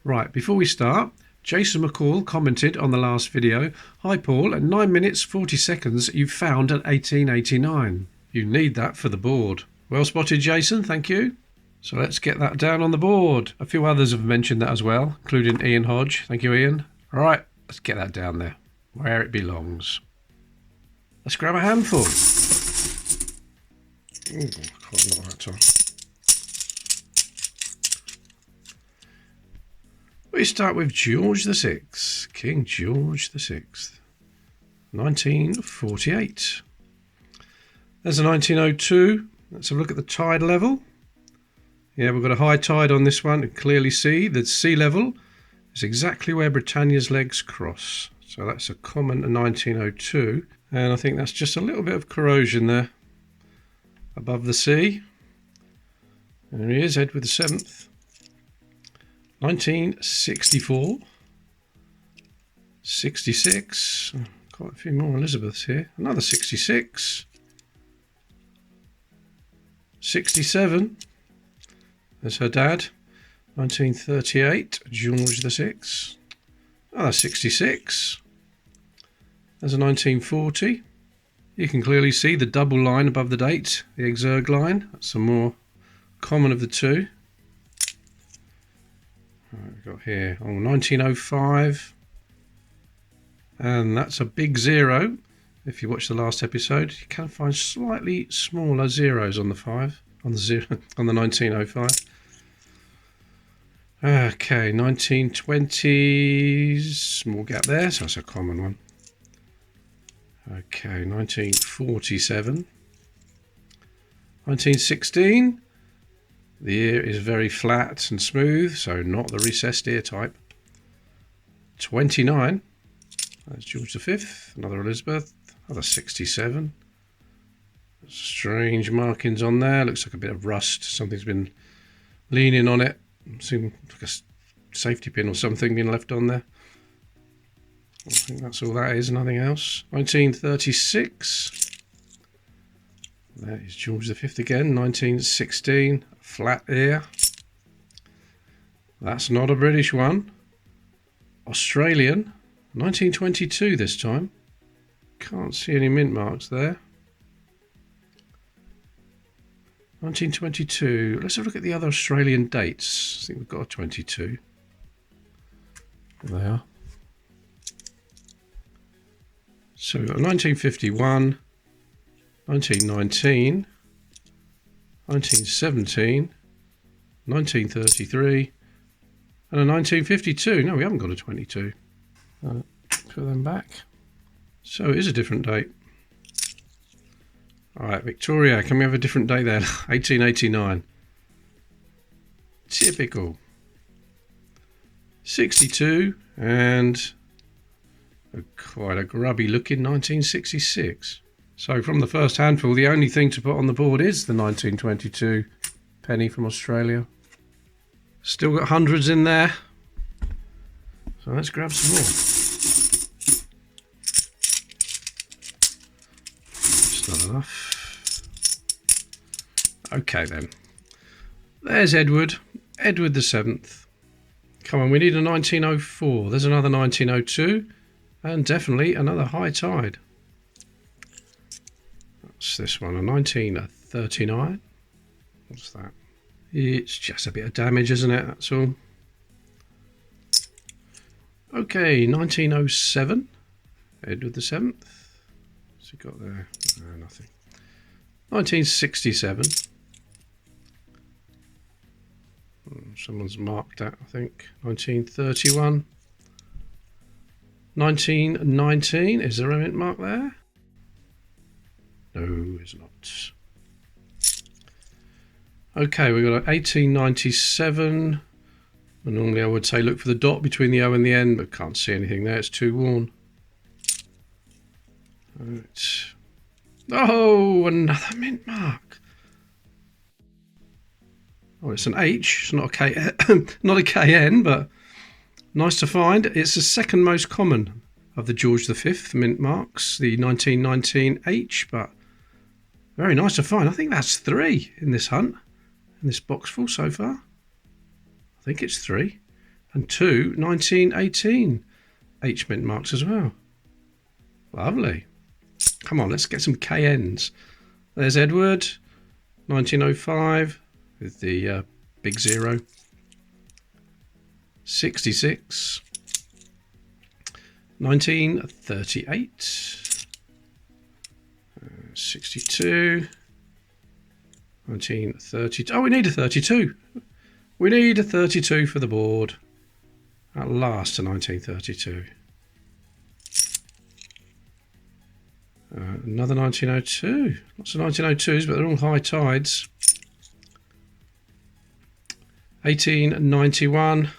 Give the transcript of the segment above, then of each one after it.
Right, before we start, Jason McCall commented on the last video, "Hi Paul, at 9 minutes 40 seconds you've found an 1889. You need that for the board." Well spotted, Jason, thank you. So let's get that down on the board. A few others have mentioned that as well, including Ian Hodge. Thank you, Ian. All right, let's get that down there, where it belongs. Let's grab a handful. Ooh, quite a lot that time. We start with George VI, King George VI, 1948. There's a 1902. Let's have a look at the tide level. Yeah, we've got a high tide on this one. You can clearly see the sea level is exactly where Britannia's legs cross. So that's a common 1902. And I think that's just a little bit of corrosion there above the sea. And there he is, Edward VII. 1964. 66. Quite a few more Elizabeths here. Another 66. 67. There's her dad. 1938. George VI. Another 66. There's a 1940. You can clearly see the double line above the date, the exerg line. That's the more common of the two. Right, we've got here 1905, and that's a big 0. If you watch the last episode, you can find slightly smaller zeros on the 5, on the 0, on the 1905. Okay, 1920s, small gap there, so that's a common one. Okay, 1947, 1916. The ear is very flat and smooth, so not the recessed ear type. 29. That's George V. Another Elizabeth. Another 67. Strange markings on there. Looks like a bit of rust. Something's been leaning on it. Seems like a safety pin or something being left on there. I think that's all that is, nothing else. 1936. That is George V again. 1916. Flat ear. That's not a British one. Australian. 1922 this time. Can't see any mint marks there. 1922. Let's have a look at the other Australian dates. I think we've got a 22. There they are. So we've got 1951, 1919, 1917, 1933, and a 1952. No, we haven't got a 22. Put them back. So it is a different date. All right, Victoria, can we have a different date there? 1889. Typical. 62 and quite a grubby looking 1966. So from the first handful, the only thing to put on the board is the 1922 penny from Australia. Still got hundreds in there. So let's grab some more. It's not enough. Okay then. There's Edward. Edward VII. Come on, we need a 1904. There's another 1902. And definitely another high tide. What's this one? A 1939. What's that? It's just a bit of damage, isn't it? That's all. Okay, 1907. Edward VII. What's he got there? No, nothing. 1967. Someone's marked that, I think. 1931. 1919. Is there a mint mark there? No, it's not. Okay, we've got an 1897. And normally I would say look for the dot between the O and the N, but can't see anything there. It's too worn. Right. Oh, another mint mark. Oh, it's an H. It's not a K. Not a KN, but nice to find. It's the second most common of the George V mint marks, the 1919 H, but very nice to find. I think that's 3 in this hunt, in this box full so far. I think it's 3. and 2 1918 H mint marks as well. Lovely. Come on, let's get some KNs. There's Edward, 1905 with the big 0. 66. 1938. 62. 1932. Oh, we need a 32. We need a 32 for the board. At last, a 1932. Another 1902. Lots of 1902s, but they're all high tides. 1891.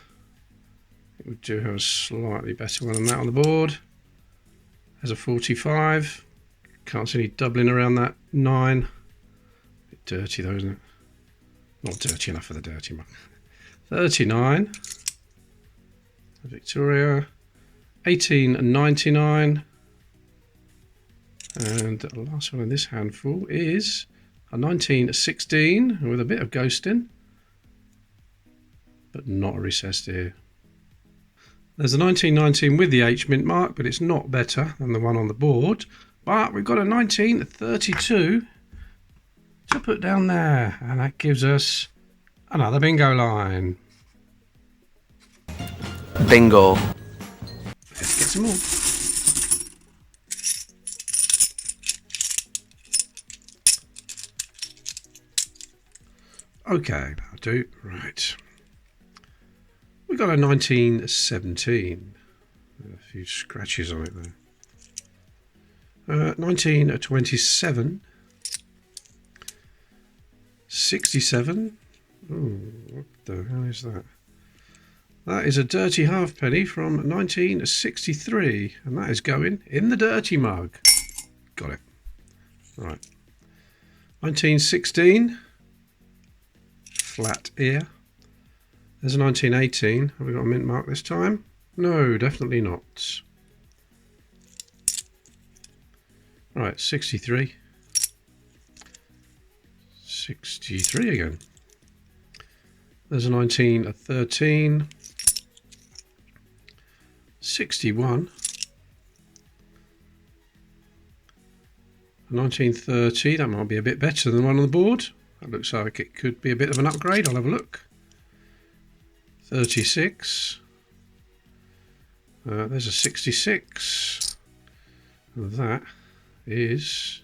We do have a slightly better one than that on the board. There's a 45. Can't see any doubling around that 9. Bit dirty though, isn't it? Not dirty enough for the dirty mug. 39. Victoria. 1899. And the last one in this handful is a 1916 with a bit of ghosting, but not a recessed ear. There's a 1919 with the H mint mark, but it's not better than the one on the board. But we've got a 1932 to put down there, and that gives us another bingo line. Bingo. Let's get some more. Okay, that'll do. Right. We got a 1917. A few scratches on it there. 1927. 67. Ooh, what the hell is that? That is a dirty halfpenny from 1963, and that is going in the dirty mug. Got it. Right. 1916. Flat ear. There's a 1918. Have we got a mint mark this time? No, definitely not. Right, 63. 63 again. There's a 1913. 61. A 1930. That might be a bit better than the one on the board. That looks like it could be a bit of an upgrade. I'll have a look. 36. There's a 66. That is...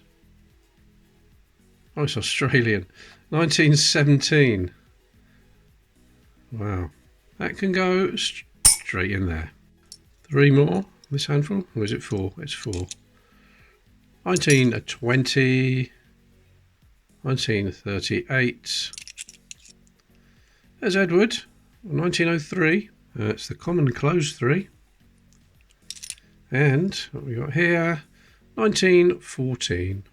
oh, it's Australian. 1917. Wow. That can go straight in there. 3 more. This handful? Or is it 4? It's 4. 1920. 1938. There's Edward. 1903. It's the common closed 3. And what we got here? 1914.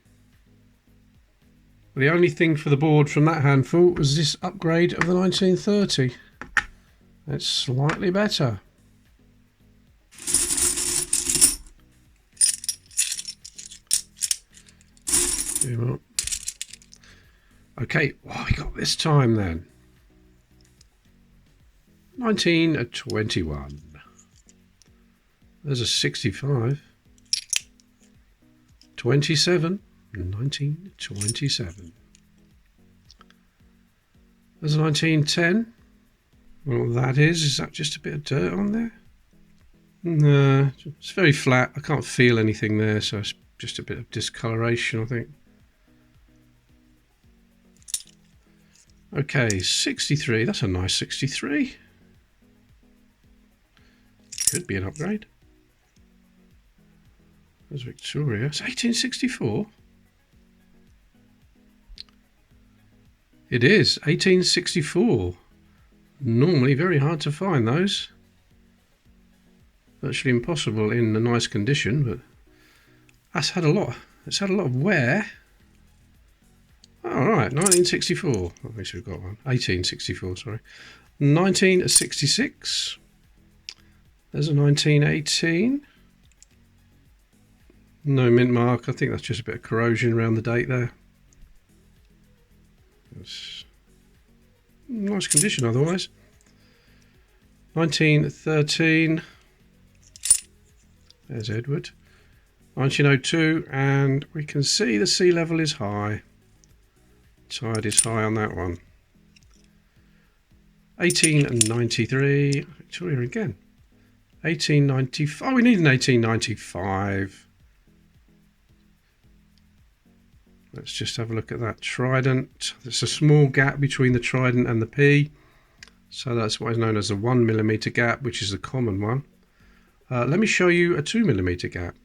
The only thing for the board from that handful was this upgrade of the 1930. It's slightly better. Okay, what have we got this time then? 1921. There's a 65. 27. 1927. There's a 1910. Well, that is that just a bit of dirt on there? No, it's very flat. I can't feel anything there, so it's just a bit of discoloration, I think. Okay, 63. That's a nice 63. Could be an upgrade. There's Victoria. It's 1864. It is 1864. Normally very hard to find those. Virtually impossible in a nice condition, but that's had a lot. It's had a lot of wear. All right, 1964. At least we've got one. 1864. Sorry. 1966. There's a 1918. No mint mark. I think that's just a bit of corrosion around the date there. It's nice condition otherwise. 1913. There's Edward. 1902, and we can see the sea level is high. Tide is high on that one. 1893. Victoria again. 1895. Oh, we need an 1895. Let's just have a look at that trident. There's a small gap between the trident and the P. So that's what is known as a 1mm gap, which is the common one. Let me show you a 2mm gap.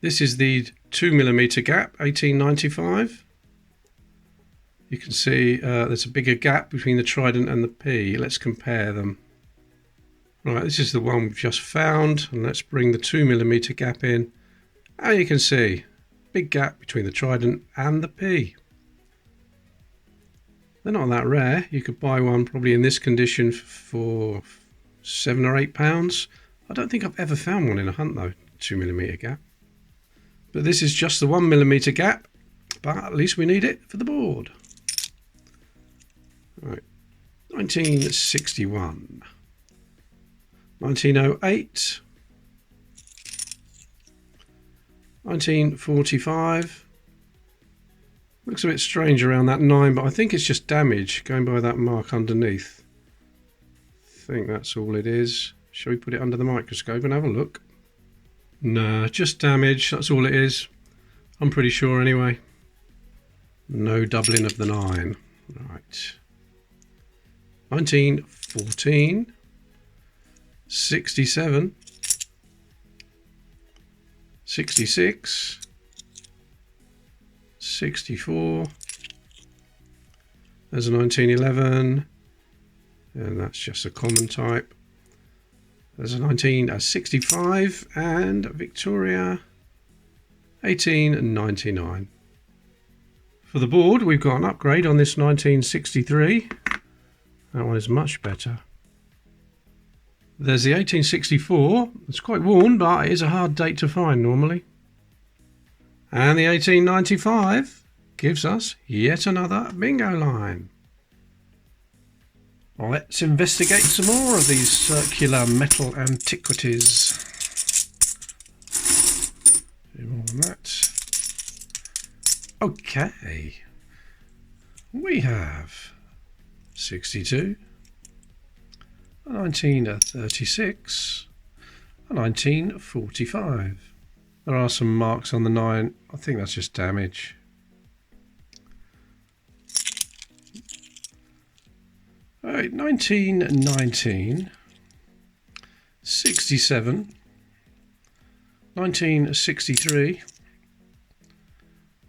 This is the 2mm gap, 1895. You can see there's a bigger gap between the trident and the P. Let's compare them. Right, this is the one we've just found, and let's bring the 2mm gap in. And you can see big gap between the trident and the P. They're not that rare. You could buy one probably in this condition for £7 or £8. I don't think I've ever found one in a hunt though, 2mm gap. But this is just the 1mm gap, but at least we need it for the board. Right, 1961, 1908, 1945. Looks a bit strange around that 9, but I think it's just damage going by that mark underneath. I think that's all it is. Shall we put it under the microscope and have a look? No, just damage, that's all it is. I'm pretty sure anyway. No doubling of the 9. Right. 1914, 67, 66, 64, there's a 1911, and that's just a common type. There's a 1965 and Victoria 1899. For the board, we've got an upgrade on this 1963. That one is much better. There's the 1864. It's quite worn, but it is a hard date to find normally. And the 1895 gives us yet another bingo line. Let's investigate some more of these circular metal antiquities. More on that. Okay. We have 62, a 1936, a 1945. There are some marks on the 9. I think that's just damage. Alright, 1919, 67, 1963,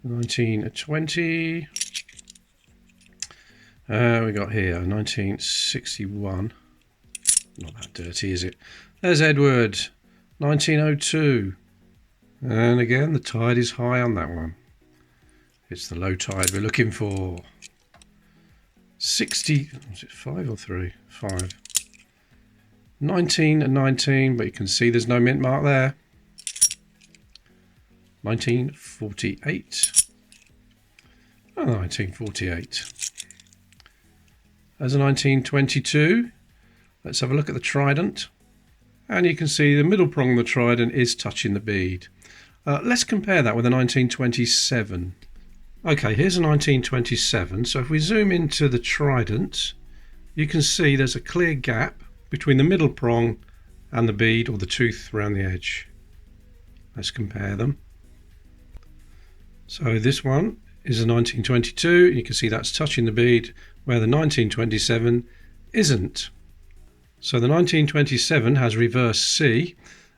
1920. We got here 1961. Not that dirty, is it? There's Edward, 1902. And again, the tide is high on that one. It's the low tide we're looking for. 60, was it 5 or 3? 5. 19 and 19, but you can see there's no mint mark there. 1948. Oh, 1948. There's a 1922. Let's have a look at the trident. And you can see the middle prong of the trident is touching the bead. Let's compare that with a 1927. Okay, here's a 1927. So if we zoom into the trident, you can see there's a clear gap between the middle prong and the bead, or the tooth around the edge. Let's compare them. So this one is a 1922. You can see that's touching the bead, where the 1927 isn't. So the 1927 has reverse C,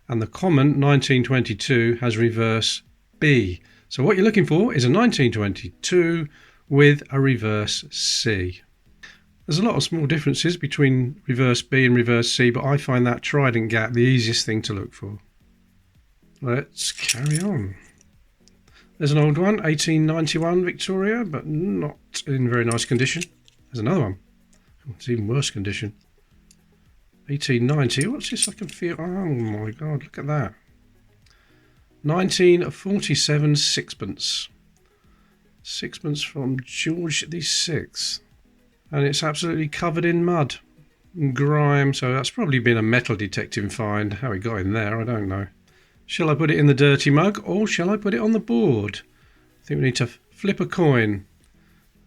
and the common 1922 has reverse B. So what you're looking for is a 1922 with a reverse C. There's a lot of small differences between reverse B and reverse C, but I find that trident gap the easiest thing to look for. Let's carry on. There's an old one, 1891 Victoria, but not in very nice condition. There's another one. It's even worse condition. 1890. What's this I can feel? Oh my God, look at that. 1947 sixpence. Sixpence from George VI. And it's absolutely covered in mud. grime, so that's probably been a metal detecting find. How he got in there, I don't know. Shall I put it in the dirty mug or shall I put it on the board? I think we need to flip a coin.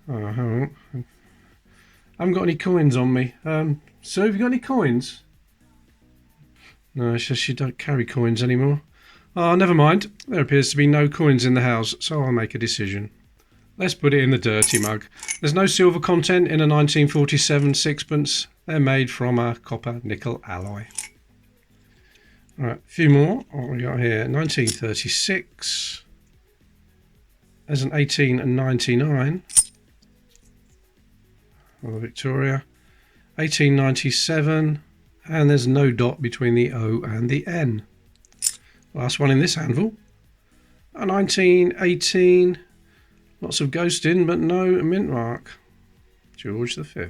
Oh, I haven't got any coins on me. So have you got any coins? No, it's just you don't carry coins anymore. Oh, never mind. There appears to be no coins in the house, so I'll make a decision. Let's put it in the dirty mug. There's no silver content in a 1947 sixpence. They're made from a copper nickel alloy. Right, a few more. What we got here? 1936. There's an 1899. Oh, Victoria. 1897. And there's no dot between the O and the N. Last one in this handful. A 1918. Lots of ghosting, but no mint mark. George V.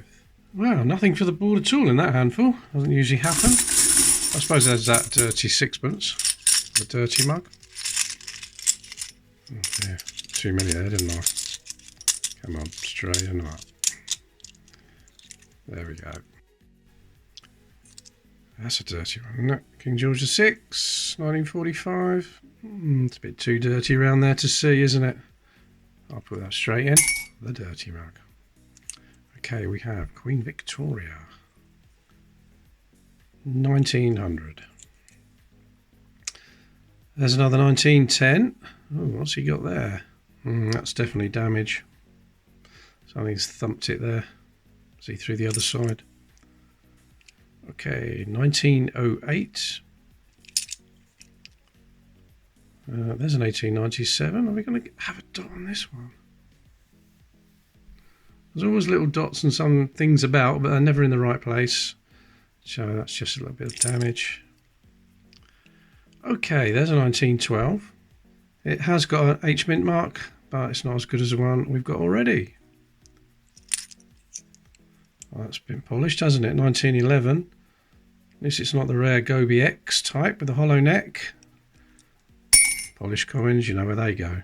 Wow, nothing for the board at all in that handful. Doesn't usually happen. I suppose there's that dirty sixpence. The dirty mug. Oh, yeah, too many there, didn't I? Come on, straighten up. There we go. That's a dirty one, isn't it? King George VI, 1945. It's a bit too dirty around there to see, isn't it? I'll put that straight in. The dirty mug. Okay, we have Queen Victoria. 1900. There's another 1910. Oh, what's he got there? That's definitely damage. Something's thumped it there. See through the other side. Okay, 1908. There's an 1897. Are we going to have a dot on this one? There's always little dots and some things about, but they're never in the right place. So that's just a little bit of damage. Okay, there's a 1912. It has got an H mint mark, but it's not as good as the one we've got already. Well, that's been polished, hasn't it? 1911. At least it's not the rare Gobi X type with the hollow neck. Polished coins, you know where they go.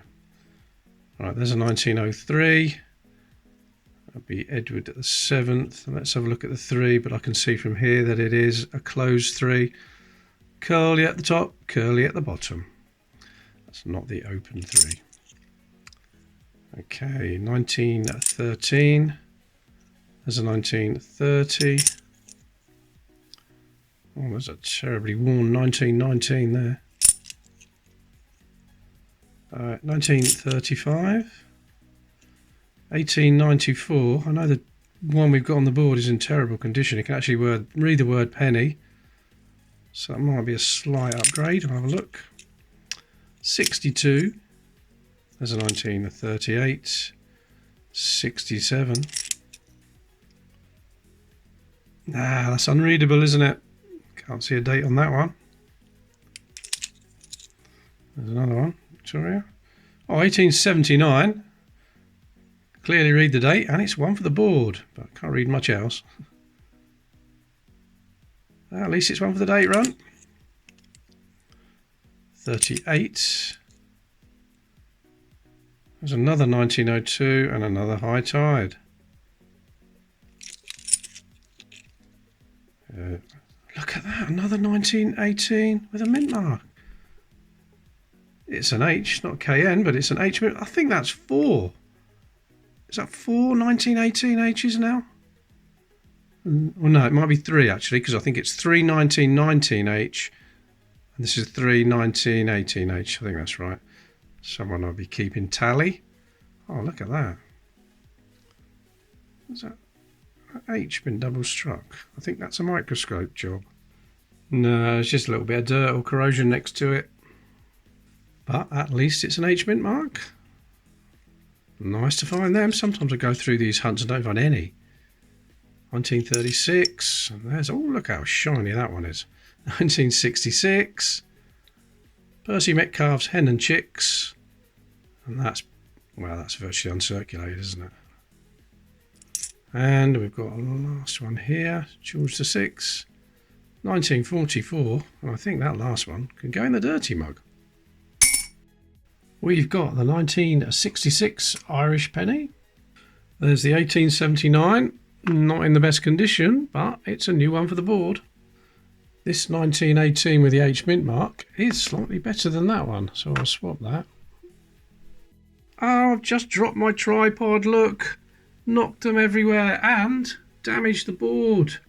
Right, there's a 1903. That'd be Edward the 7th. Let's have a look at the 3, but I can see from here that it is a closed 3. Curly at the top, curly at the bottom. That's not the open 3. Okay, 1913. There's a 1930. Oh, there's a terribly worn 1919 there. 1935. 1894. I know the one we've got on the board is in terrible condition. You can actually read the word penny. So that might be a slight upgrade. I'll have a look. 62. There's a 1938. 67. Ah, that's unreadable, isn't it? Can't see a date on that one. There's another one. Victoria. Oh, 1879. Clearly read the date, and it's one for the board, but I can't read much else. At least it's one for the date run. 38. There's another 1902 and another high tide. Look at that, another 1918 with a mint mark. It's an H, not KN, but it's an H. I think that's 4. Is that 4 1918 H's now? Well, no, it might be 3 actually, because I think it's 3 1919 H, and this is 3 1918 H. I think that's right. Someone will be keeping tally. Oh, look at that. What's that? H been double struck. I think that's a microscope job. No, it's just a little bit of dirt or corrosion next to it. But at least it's an H mint mark. Nice to find them. Sometimes I go through these hunts and don't find any. 1936. And there's, oh, look how shiny that one is. 1966. Percy Metcalfe's Hen and Chicks. And that's, well, that's virtually uncirculated, isn't it? And we've got a last one here. George VI. 1944. And I think that last one can go in the dirty mug. We've got the 1966 Irish penny. There's the 1879. Not in the best condition, but it's a new one for the board. This 1918 with the H mint mark is slightly better than that one, so I'll swap that. Oh, I've just dropped my tripod, look. Knocked them everywhere and damaged the board.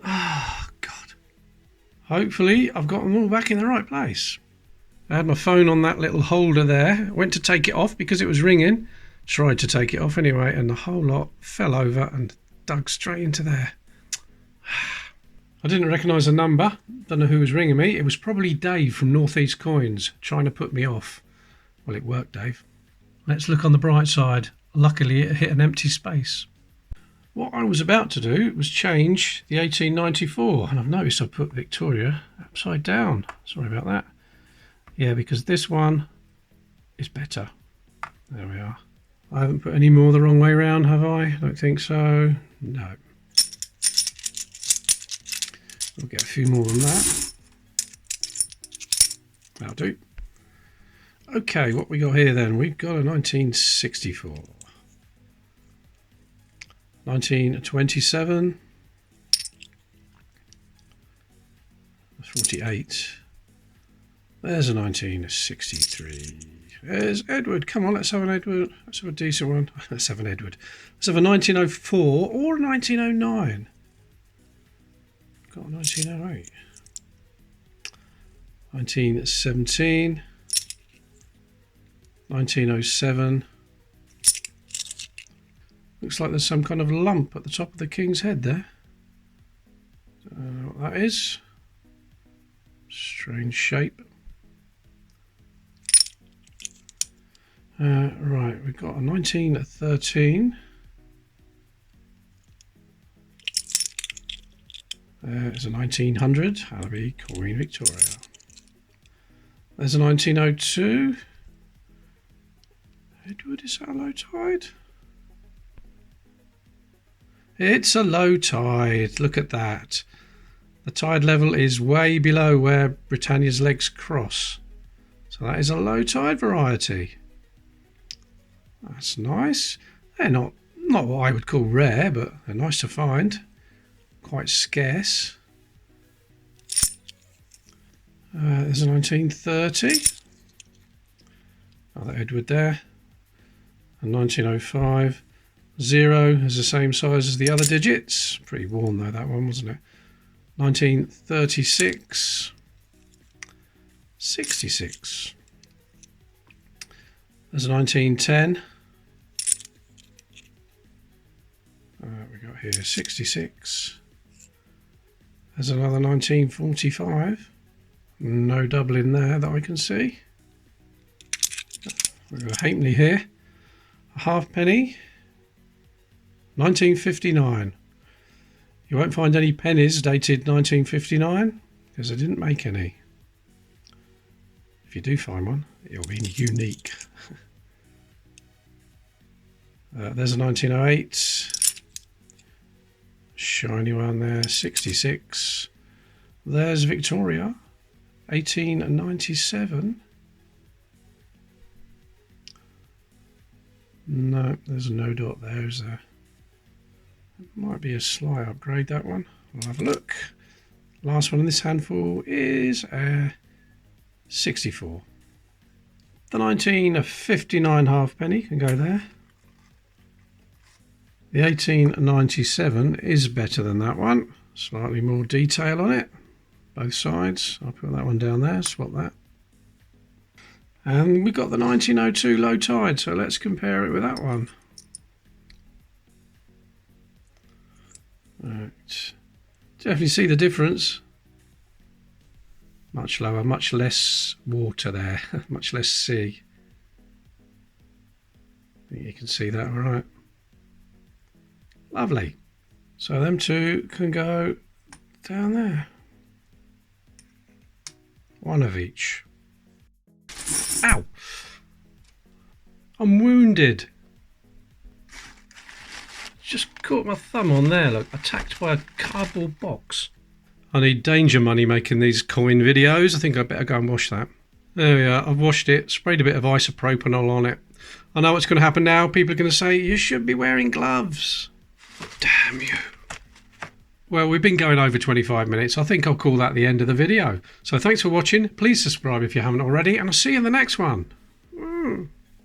Oh, God. Hopefully I've got them all back in the right place. I had my phone on that little holder there. Went to take it off because it was ringing. Tried to take it off anyway, and the whole lot fell over and dug straight into there. I didn't recognise the number. Don't know who was ringing me. It was probably Dave from Northeast Coins trying to put me off. Well, it worked, Dave. Let's look on the bright side. Luckily, it hit an empty space. What I was about to do was change the 1894, and I've noticed I put Victoria upside down. Sorry about that. Yeah, because this one is better. There we are. I haven't put any more the wrong way around, have I? Don't think so. No. We'll get a few more than that. That'll do. Okay, what we got here then? We've got a 1964. 1927. 48. There's a 1963. There's Edward. Come on, let's have an Edward. Let's have a decent one. Let's have an Edward. Let's have a 1904 or a 1909. Got a 1908. 1917. 1907. Looks like there's some kind of lump at the top of the king's head there. Don't know what that is. Strange shape. Right, we've got a 1913. There's a 1900 Halliby Queen Victoria. There's a 1902. Edward, is that a low tide? It's a low tide. Look at that. The tide level is way below where Britannia's legs cross. So that is a low tide variety. That's nice. They're not what I would call rare, but they're nice to find. Quite scarce. There's a 1930. Another Edward there. A 1905. 0 is the same size as the other digits. Pretty worn though, that one, wasn't it? 1936. 66. There's a 1910. We got here 66. There's another 1945. No double in there that I can see. We've got a halfpenny here. A halfpenny. 1959. You won't find any pennies dated 1959 because I didn't make any. If you do find one, it'll be unique. There's a 1908. Shiny one there, 66. There's Victoria, 1897. No, there's no dot there, is there? It might be a slight upgrade, that one. We'll have a look. Last one in this handful is 64. The 1959 halfpenny can go there. The 1897 is better than that one. Slightly more detail on it. Both sides. I'll put that one down there, swap that. And we've got the 1902 low tide, so let's compare it with that one. Right. Definitely see the difference. Much lower, much less water there, much less sea. I think you can see that all right. Lovely. So them two can go down there. One of each. Ow! I'm wounded. Just caught my thumb on there, look. Attacked by a cardboard box. I need danger money making these coin videos. I think I better go and wash that. There we are. I've washed it, sprayed a bit of isopropanol on it. I know what's going to happen now. People are going to say, you should be wearing gloves. Damn you. Well, we've been going over 25 minutes. I think I'll call that the end of the video. So thanks for watching. Please subscribe if you haven't already, and I'll see you in the next one.